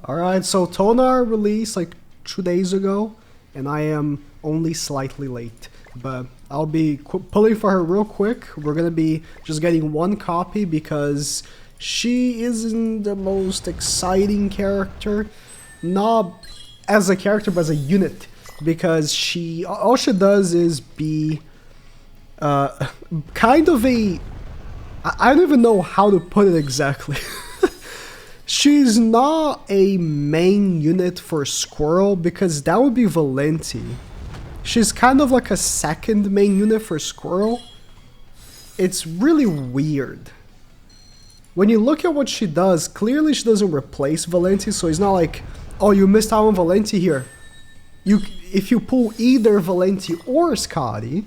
Alright, so Tonar released like 2 days ago, and I am only slightly late. But I'll be pulling for her real quick. We're gonna be just getting one copy because she isn't the most exciting character. Not as a character, but as a unit. Because all she does is be kind of a... I don't even know how to put it exactly. She's not a main unit for Squirrel because that would be Valenti. She's kind of like a second main unit for Squirrel. It's really weird. When you look at what she does, clearly she doesn't replace Valenti, so it's not like, oh, you missed out on Valenti here. If you pull either Valenti or SKADI,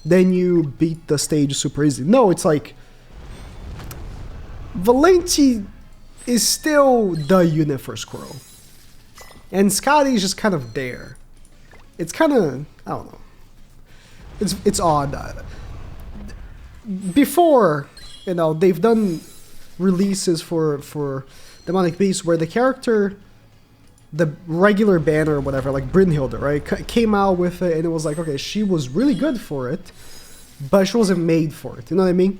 then you beat the stage super easy. No, it's like... Valenti is still the unit for Squirrel. And SKADI is just kind of there. It's kind of... I don't know. It's odd. Before, you know, they've done releases for Demonic Beast where the character... the regular banner or whatever, like Brynhilde, right, came out with it and it was like, okay, she was really good for it, but she wasn't made for it, you know what I mean?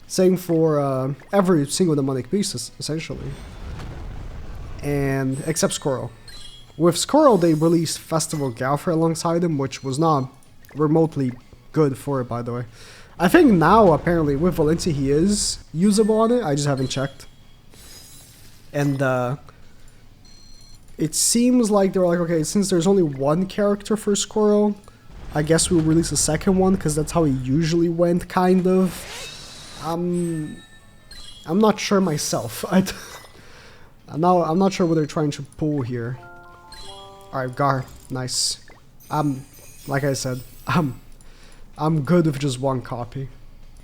Same for every single Demonic Beast, essentially. And, except Squirrel. With Squirrel, they released Festival Galfrey alongside him, which was not remotely good for it, by the way. I think now, apparently, with Valenti, he is usable on it, I just haven't checked. And, it seems like they were like, okay, since there's only one character for Squirrel, I guess we'll release a second one, because that's how it usually went, kind of. I'm not sure myself. I'm not sure what they're trying to pull here. Alright, Gar, nice. Like I said, I'm good with just one copy.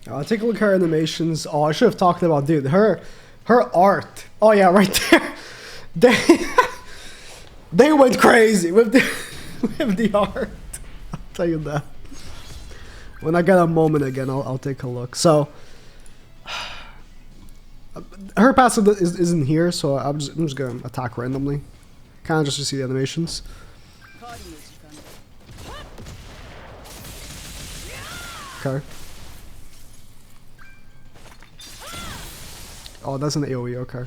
I'll take a look at her animations. Oh, I should have talked about, dude, her art. Oh yeah, right there. They went crazy with the art. I'll tell you that. When I get a moment again, I'll take a look. So, her passive isn't here, so I'm just gonna attack randomly, kind of just to see the animations. Okay. Oh, that's an AoE. Okay.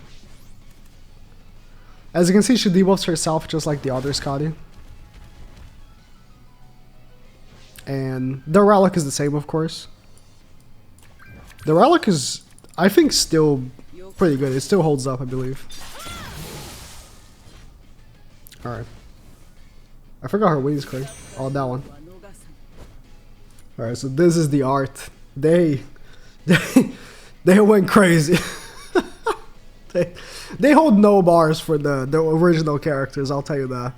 As you can see, she debuffs herself just like the other SKADI. And the relic is the same, of course. The relic is, I think, still pretty good. It still holds up, I believe. Alright. I forgot her wings click. Oh, that one. Alright, so this is the art. They went crazy. They hold no bars for the original characters, I'll tell you that.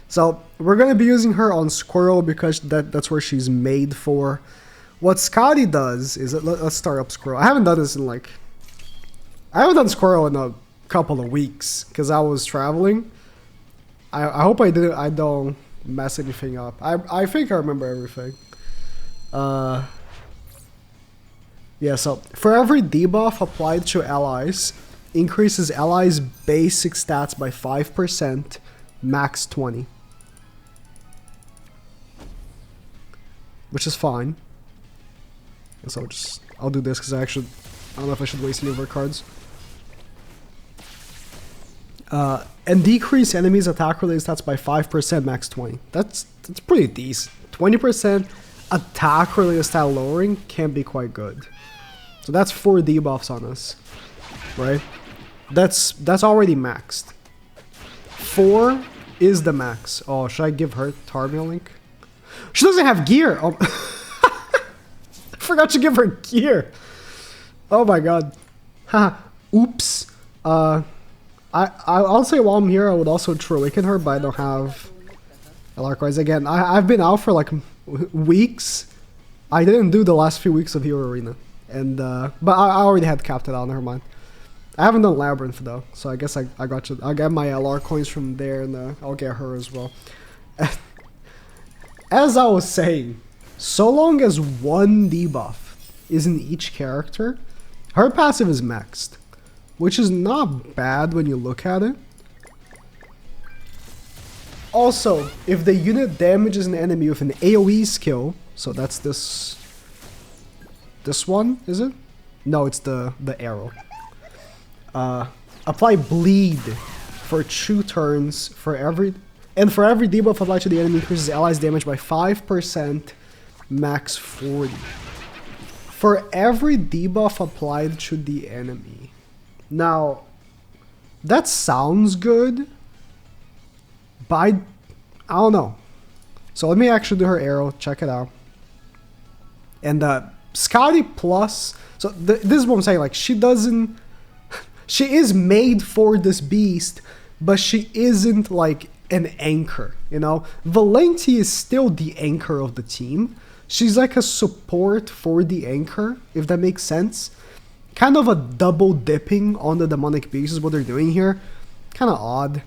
So, we're going to be using her on Squirrel because that's where she's made for. What SKADI does is... Let's start up Squirrel. I haven't done this in like... I haven't done Squirrel in a couple of weeks because I was traveling. I hope I don't mess anything up. I think I remember everything. Yeah, so for every debuff applied to allies... increases allies' basic stats by 5%, max 20. Which is fine. And so I'll do this because I don't know if I should waste any of our cards. And decrease enemies' attack related stats by 5%, max 20. That's pretty decent. 20% attack related stat lowering can be quite good. So that's 4 debuffs on us. Right? That's already maxed. 4 is the max. Oh, should I give her Tarmio Link? She doesn't have gear! Oh. I forgot to give her gear! Oh my god. Haha. Oops. I'll say while I'm here, I would also True Awaken her, but I don't have LR coins. Again, I've been out for like weeks. I didn't do the last few weeks of Hero Arena. And, but I already had capped it out, never mind. I haven't done Labyrinth though, so I guess I got you. I'll get my LR coins from there, and I'll get her as well. As I was saying, so long as one debuff is in each character, her passive is maxed, which is not bad when you look at it. Also, if the unit damages an enemy with an AoE skill, so that's this one, is it? No, it's the arrow. Apply bleed for 2 turns for every debuff applied to the enemy increases allies damage by 5%, max 40. For every debuff applied to the enemy. Now, that sounds good, but I don't know. So let me actually do her arrow, check it out. And Scotty plus, so this is what I'm saying, like she is made for this beast, but she isn't like an anchor, you know? Valenti is still the anchor of the team. She's like a support for the anchor, if that makes sense. Kind of a double dipping on the demonic beast is what they're doing here. Kind of odd.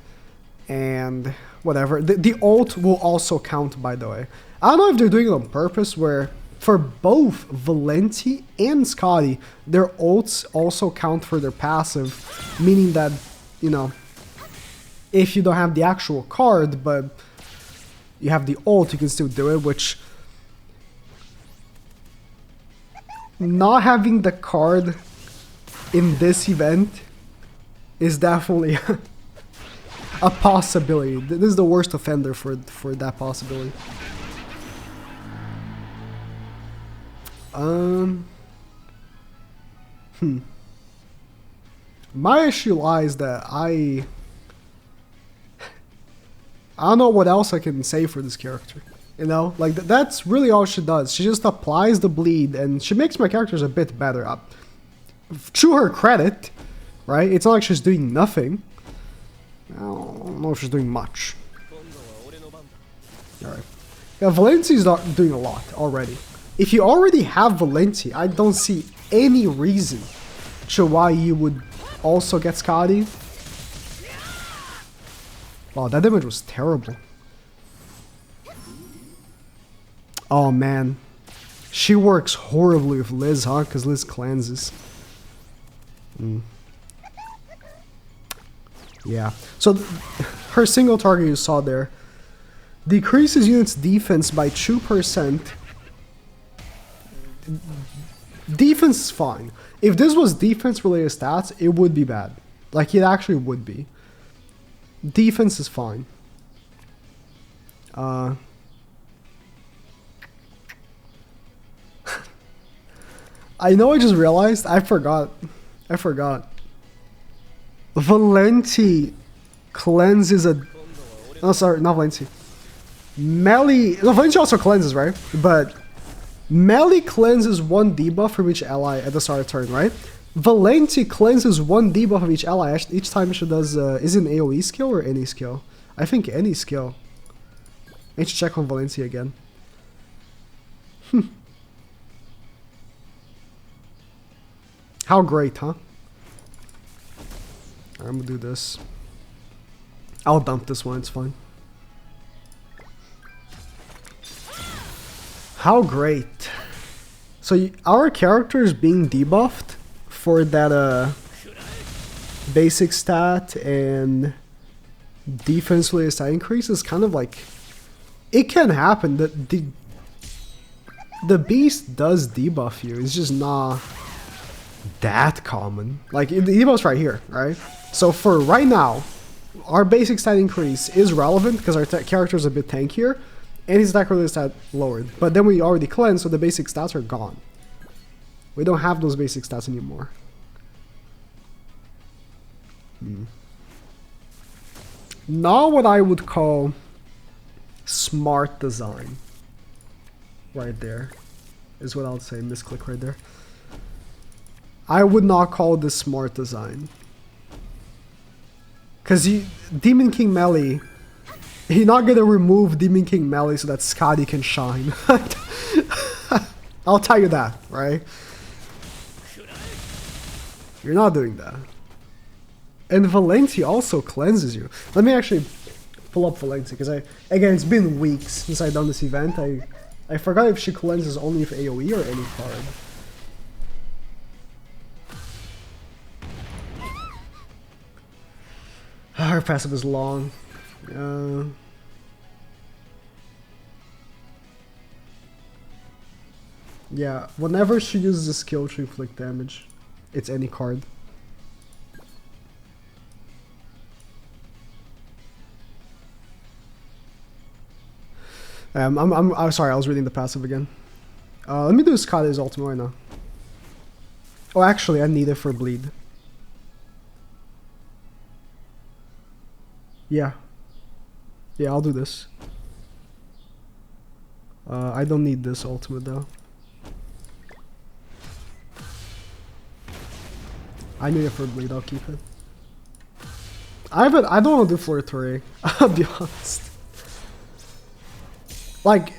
And whatever. The ult will also count, by the way. I don't know if they're doing it on purpose, where for both Valenti and Scotty, their ults also count for their passive, meaning that, you know, if you don't have the actual card, but you have the ult, you can still do it, which not having the card in this event is definitely a possibility. This is the worst offender for that possibility. My issue lies that I don't know what else I can say for this character. You know, like that's really all she does. She just applies the bleed and she makes my characters a bit better. To her credit, right? It's not like she's doing nothing. I don't know if she's doing much. Alright. Yeah, Valenti's not doing a lot already. If you already have Valenti, I don't see any reason to why you would also get Scotty. Wow, that damage was terrible. Oh man. She works horribly with Liz, huh? Because Liz cleanses. Yeah. So her single target you saw there decreases units' defense by 2%. Defense is fine. If this was defense related stats, it would be bad. Like it actually would be. Defense is fine. I know I just realized, I forgot. Valenti cleanses a... Oh, sorry, not Valenti. Melee... No, Valenti also cleanses, right? But melee cleanses 1 debuff from each ally at the start of turn, right? Valenti cleanses 1 debuff of each ally each time she does... is it an AoE skill or any skill? I think any skill. I need to check on Valenti again. How great, huh? I'm gonna do this. I'll dump this one, it's fine. How great. So our character is being debuffed for that basic stat and defensively stat increase is kind of like... It can happen. The beast does debuff you, it's just not that common. Like the debuff's right here, right? So for right now, our basic stat increase is relevant because our character is a bit tankier and his attack related stat lowered. But then we already cleansed, so the basic stats are gone. We don't have those basic stats anymore. Not what I would call smart design. Right there is what I would say. Misclick right there. I would not call this smart design. Because Demon King melee, you're not going to remove Demon King melee so that Scotty can shine. I'll tell you that, right? You're not doing that. And Valenti also cleanses you. Let me actually pull up Valenti, because again, it's been weeks since I've done this event. I forgot if she cleanses only with AoE or any card. Her passive is long. Yeah, whenever she uses a skill to inflict damage, it's any card. I'm sorry, I was reading the passive again. Let me do Scotty's ultimate right now. Oh, actually, I need it for bleed. Yeah. Yeah, I'll do this. I don't need this ultimate though. I need it for bleed, I'll keep it. I don't want to do Flirtory, I'll be honest. Like,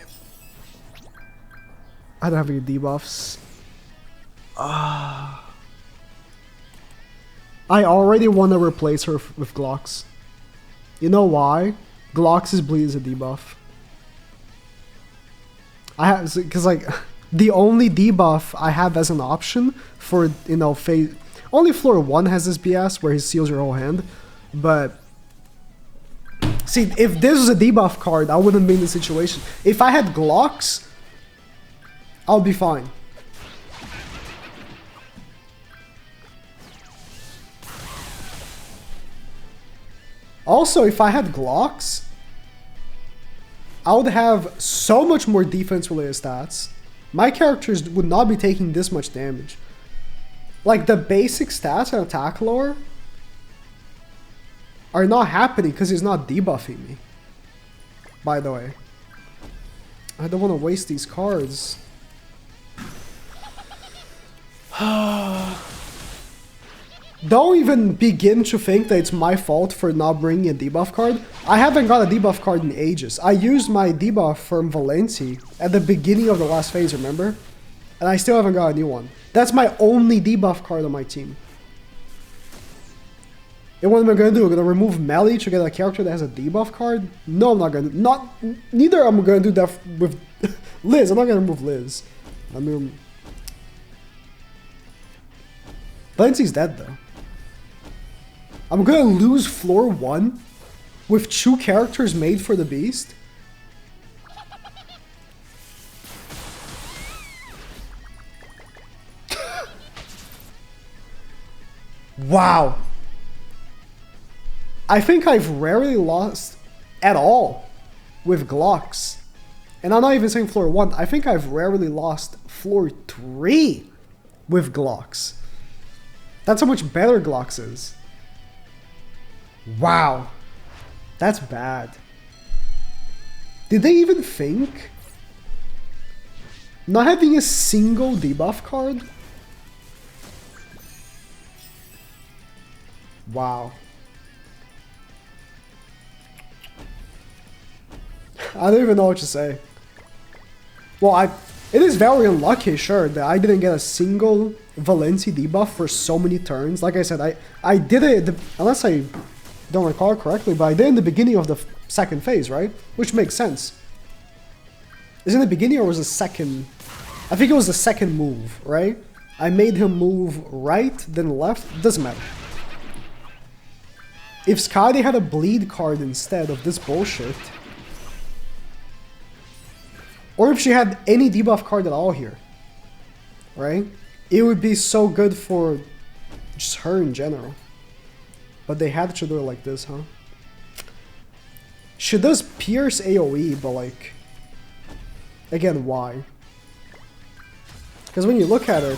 I don't have any debuffs. I already want to replace her with Glocks. You know why? Glocks' bleed is a debuff. I have, because like, the only debuff I have as an option for, you know, phase, only floor 1 has this BS where he seals your whole hand, but see, if this was a debuff card, I wouldn't be in this situation. If I had Glocks, I'll be fine. Also, if I had Glocks, I would have so much more defense-related stats. My characters would not be taking this much damage. Like, the basic stats and attack lore are not happening because he's not debuffing me. By the way. I don't want to waste these cards. Don't even begin to think that it's my fault for not bringing a debuff card. I haven't got a debuff card in ages. I used my debuff from Valenti at the beginning of the last phase, remember? And I still haven't got a new one. That's my only debuff card on my team. And what am I going to do? I'm going to remove Melly to get a character that has a debuff card? No, I'm not going to. Neither am I going to do that with Liz. I'm not going to remove Liz. I mean, Valenti's dead though. I'm gonna lose floor 1 with 2 characters made for the beast. Wow. I think I've rarely lost at all with Glocks. And I'm not even saying floor 1. I think I've rarely lost floor 3 with Glocks. That's how much better Glocks is. Wow. That's bad. Did they even think? Not having a single debuff card? Wow. I don't even know what to say. Well, it is very unlucky, sure, that I didn't get a single Valenti debuff for so many turns. Like I said, I did it, unless I don't recall correctly, but I did in the beginning of the second phase, right? Which makes sense. Is it in the beginning or was it second? I think it was the second move, right? I made him move right, then left. Doesn't matter. If SKADI had a bleed card instead of this bullshit, or if she had any debuff card at all here, right? It would be so good for just her in general. But they had to do it like this, huh? She does pierce AoE, but like, again, why? Because when you look at it,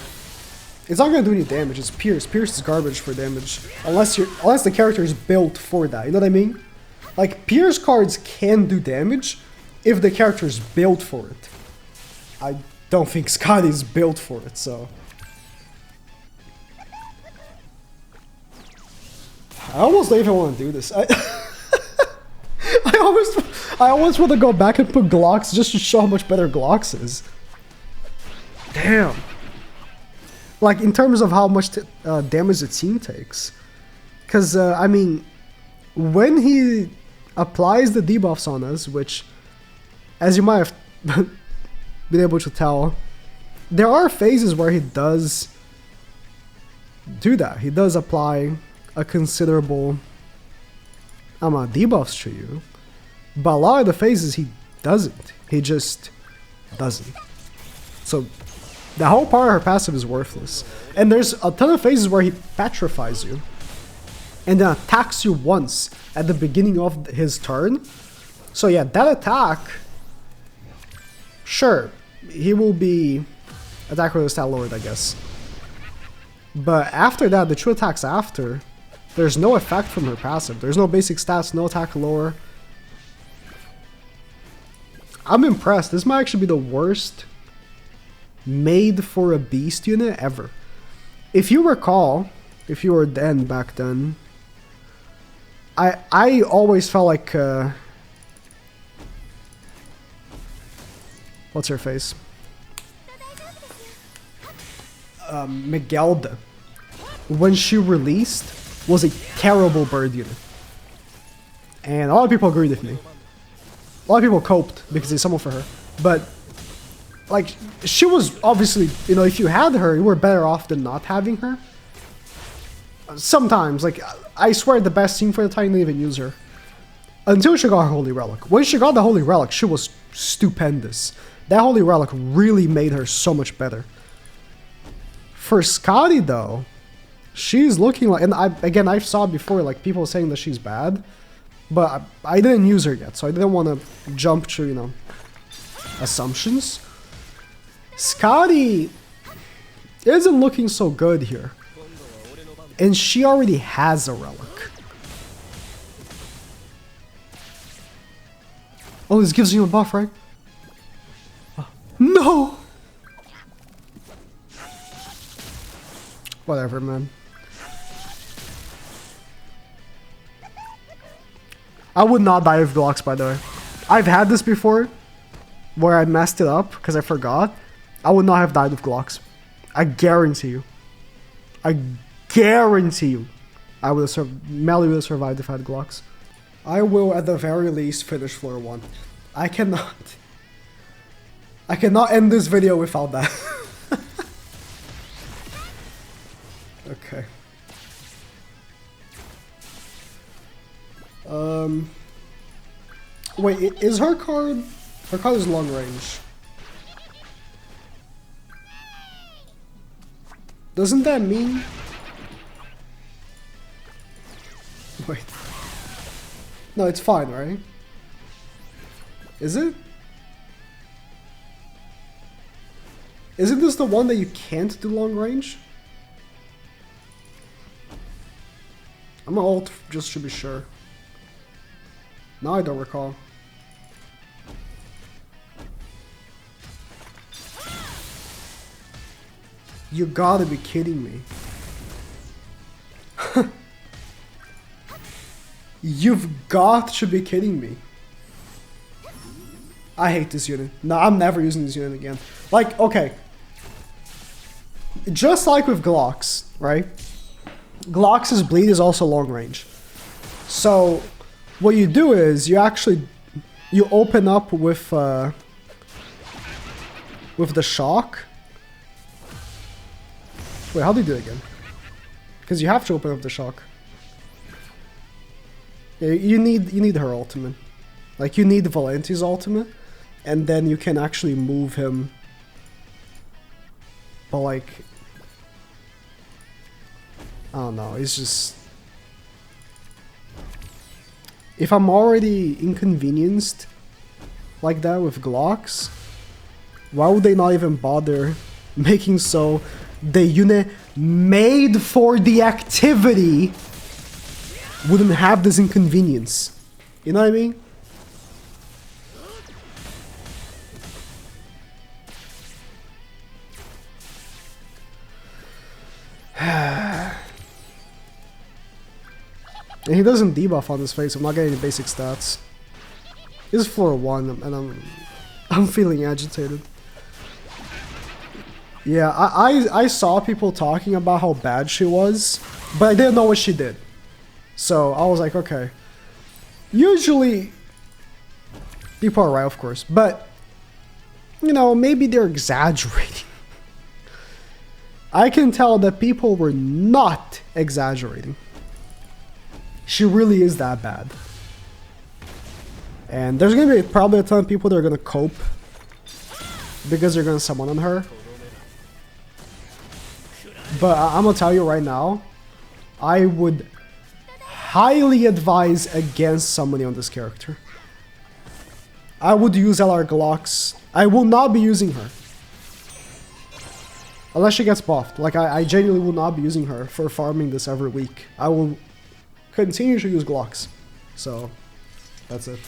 it's not gonna do any damage. It's pierce. Pierce is garbage for damage, unless the character is built for that. You know what I mean? Like, pierce cards can do damage if the character is built for it. I don't think SKADI is built for it, so. I almost don't even want to do this. I almost want to go back and put Glocks just to show how much better Glocks is. Damn. Like, in terms of how much damage the team takes. Because, I mean, when he applies the debuffs on us, which, as you might have been able to tell, there are phases where he does do that. He does apply a considerable amount of debuffs to you, but a lot of the phases he doesn't. He just doesn't. So The whole part of her passive is worthless. And there's a ton of phases where he petrifies you. And then attacks you once at the beginning of his turn. So yeah, that attack... Sure, he will be attack with a stat lowered, I guess. But after that, the two attacks after, there's no effect from her passive. There's no basic stats, no attack lower. I'm impressed. This might actually be the worst made for a beast unit ever. If you recall, if you were back then, I always felt like what's her face? Miguelda, when she released, was a terrible bird unit. And a lot of people agreed with me. A lot of people coped because they summoned for her. But, like, she was obviously, you know, if you had her, you were better off than not having her. Sometimes, like, I swear the best team for the time didn't even use her. Until she got her Holy Relic. When she got the Holy Relic, she was stupendous. That Holy Relic really made her so much better. For Scotty, though, she's looking like... And I saw before, like, people saying that she's bad. But I didn't use her yet, so I didn't want to jump to, you know, assumptions. Scotty isn't looking so good here. And she already has a relic. Oh, this gives you a buff, right? Oh, no! Whatever, man. I would not die with blocks, by the way. I've had this before, where I messed it up because I forgot. I would not have died with Glocks. I guarantee you. I guarantee you. I would have Melly would have survived if I had Glocks. I will, at the very least, finish floor 1. I cannot end this video without that. Okay. Wait, is her card... Her card is long range. Doesn't that mean... Wait. No, it's fine, right? Is it? Isn't this the one that you can't do long range? I'm gonna ult just to be sure. Now I don't recall. You gotta be kidding me. You've got to be kidding me. I hate this unit. No, I'm never using this unit again. Like, okay. Just like with Glocks, right? Glocks' bleed is also long range. So, what you do is you actually... You open up with the shock. Wait, how do you do it again? Because you have to open up the shock. Yeah, you need her ultimate. Like, you need Valenti's ultimate, and then you can actually move him. But like, I don't know, it's just... If I'm already inconvenienced like that with Glocks, why would they not even bother making so the unit made for the activity wouldn't have this inconvenience? You know what I mean? And he doesn't debuff on his face, I'm not getting any basic stats. This is floor 1 and I'm feeling agitated. Yeah, I saw people talking about how bad she was, but I didn't know what she did. So I was like, okay. Usually, people are right, of course, but, you know, maybe they're exaggerating. I can tell that people were not exaggerating. She really is that bad. And there's going to be probably a ton of people that are going to cope because they're going to summon on her. But I'm gonna tell you right now, I would highly advise against summoning on this character. I would use LR Glocks. I will not be using her. Unless she gets buffed. Like, I genuinely will not be using her for farming this every week. I will continue to use Glocks. So, that's it.